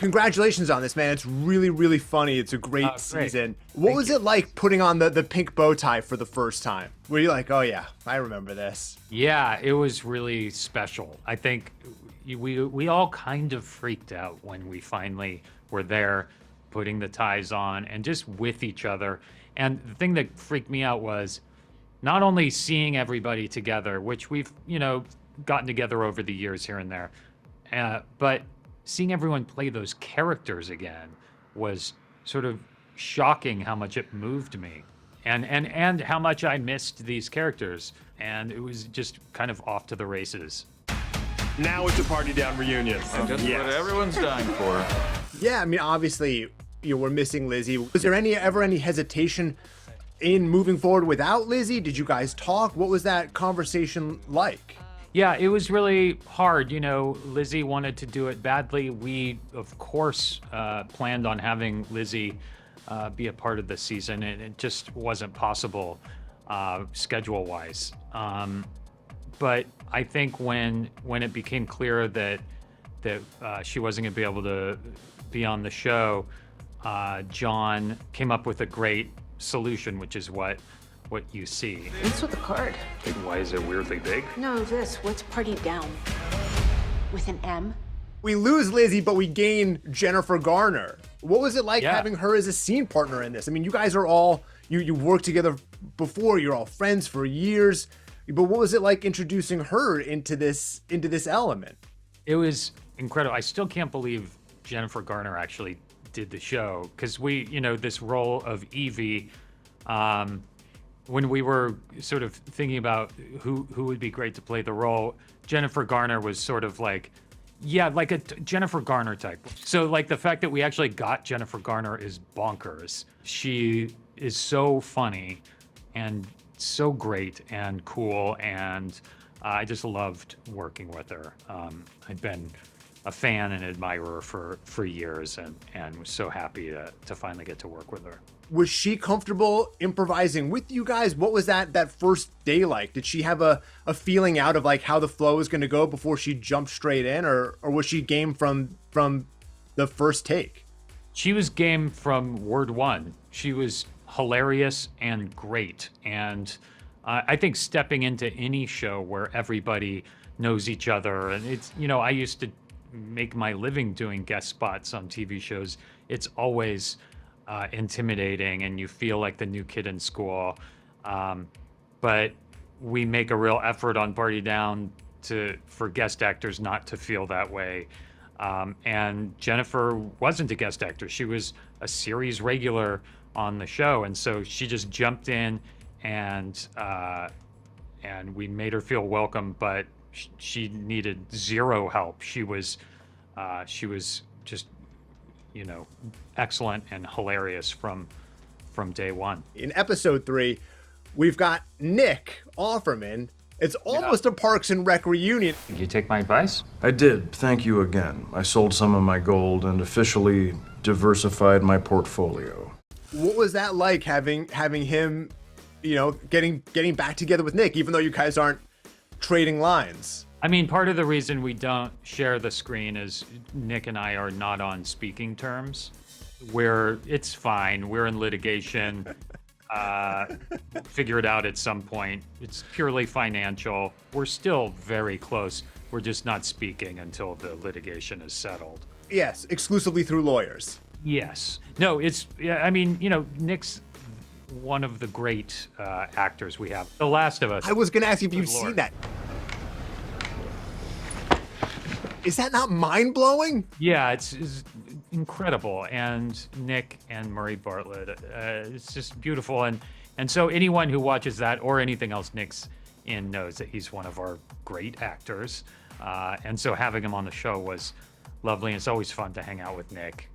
Congratulations on this, man. It's really, really funny. It's a great season. What was it like putting on the pink bow tie for the first time? Were you like, oh yeah, I remember this? Yeah, it was really special. I think we all kind of freaked out when we finally were there, putting the ties on and just with each other. And the thing that freaked me out was not only seeing everybody together, which we've, gotten together over the years here and there, but seeing everyone play those characters again was sort of shocking how much it moved me and how much I missed these characters. And it was just kind of off to the races. Now it's a Party Down reunion. And that's what everyone's dying for. Yeah, I mean, obviously, we're missing Lizzy. Was there ever any hesitation in moving forward without Lizzy? Did you guys talk? What was that conversation like? Yeah, it was really hard. Lizzy wanted to do it badly. We, of course, planned on having Lizzy be a part of the season, and it just wasn't possible schedule-wise. But I think when it became clear that she wasn't going to be able to be on the show, John came up with a great solution, which is what you see. What's with the card? Why is it weirdly big? No, this. What's Party Down? With an M? We lose Lizzy, but we gain Jennifer Garner. What was it like having her as a scene partner in this? I mean, you guys are all, you worked together before, you're all friends for years, but what was it like introducing her into this element? It was incredible. I still can't believe Jennifer Garner actually did the show, because we, this role of Evie, when we were sort of thinking about who would be great to play the role, Jennifer Garner was sort of like a Jennifer Garner type. So like the fact that we actually got Jennifer Garner is bonkers. She is so funny and so great and cool, and I just loved working with her. I'd been a fan and admirer for years, and was so happy to finally get to work with her. Was she comfortable improvising with you guys? What was that first day like? Did she have a feeling out of like how the flow was going to go before she jumped straight in, or was she game from the first take? She was game from word one. She was hilarious and great. And I think stepping into any show where everybody knows each other, and it's, I used to make my living doing guest spots on TV shows. It's always intimidating, and you feel like the new kid in school. But we make a real effort on Party Down for guest actors not to feel that way. And Jennifer wasn't a guest actor. She was a series regular on the show. And so she just jumped in, and we made her feel welcome, but she needed zero help. She was just, excellent and hilarious from day one. In episode 3, we've got Nick Offerman. It's almost a Parks and Rec reunion. Did you take my advice? I did. Thank you again. I sold some of my gold and officially diversified my portfolio. What was that like having him, getting back together with Nick, even though you guys aren't trading lines? I mean, part of the reason we don't share the screen is Nick and I are not on speaking terms. It's fine. We're in litigation. Figure it out at some point. It's purely financial. We're still very close. We're just not speaking until the litigation is settled. Yes, exclusively through lawyers. Yes. No, Nick's one of the great actors we have. The Last of Us. I was going to ask you if you've seen that. Is that not mind-blowing? Yeah, it's incredible. And Nick and Murray Bartlett, it's just beautiful. And so anyone who watches that or anything else Nick's in knows that he's one of our great actors. And so having him on the show was lovely. And it's always fun to hang out with Nick.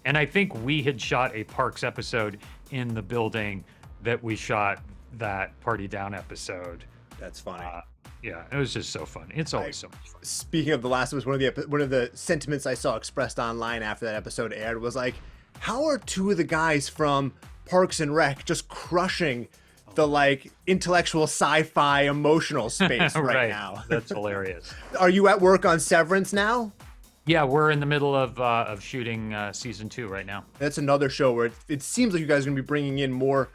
And I think we had shot a Parks episode in the building that we shot that Party Down episode. That's funny. Yeah, it was just so fun. It's always so much fun. Speaking of The Last of Us, one of the sentiments I saw expressed online after that episode aired was like, how are two of the guys from Parks and Rec just crushing the like intellectual sci-fi emotional space right now? That's hilarious. Are you at work on Severance now? Yeah, we're in the middle of shooting season 2 right now. That's another show where it seems like you guys are going to be bringing in more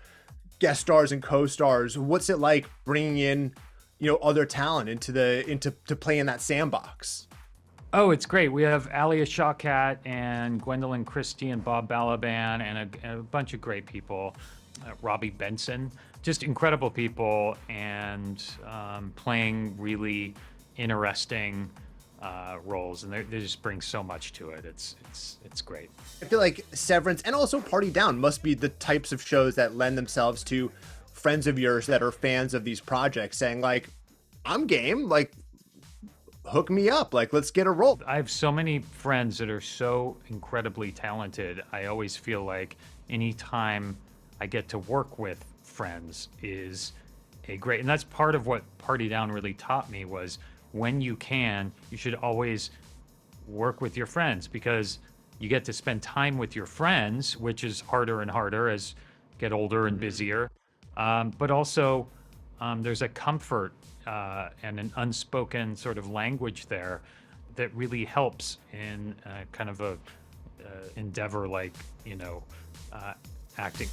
guest stars and co-stars. What's it like bringing in, other talent into play in that sandbox? Oh, it's great. We have Alia Shawkat and Gwendolyn Christie and Bob Balaban and a bunch of great people. Robbie Benson, just incredible people, and playing really interesting roles, and they just bring so much to it. It's great. I feel like Severance and also Party Down must be the types of shows that lend themselves to friends of yours that are fans of these projects saying like, I'm game, like hook me up, like let's get a role. I have so many friends that are so incredibly talented. I always feel like anytime I get to work with friends is a great, and that's part of what Party Down really taught me was when you can, you should always work with your friends because you get to spend time with your friends, which is harder and harder as you get older and busier. But also there's a comfort and an unspoken sort of language there that really helps in kind of a endeavor like, acting.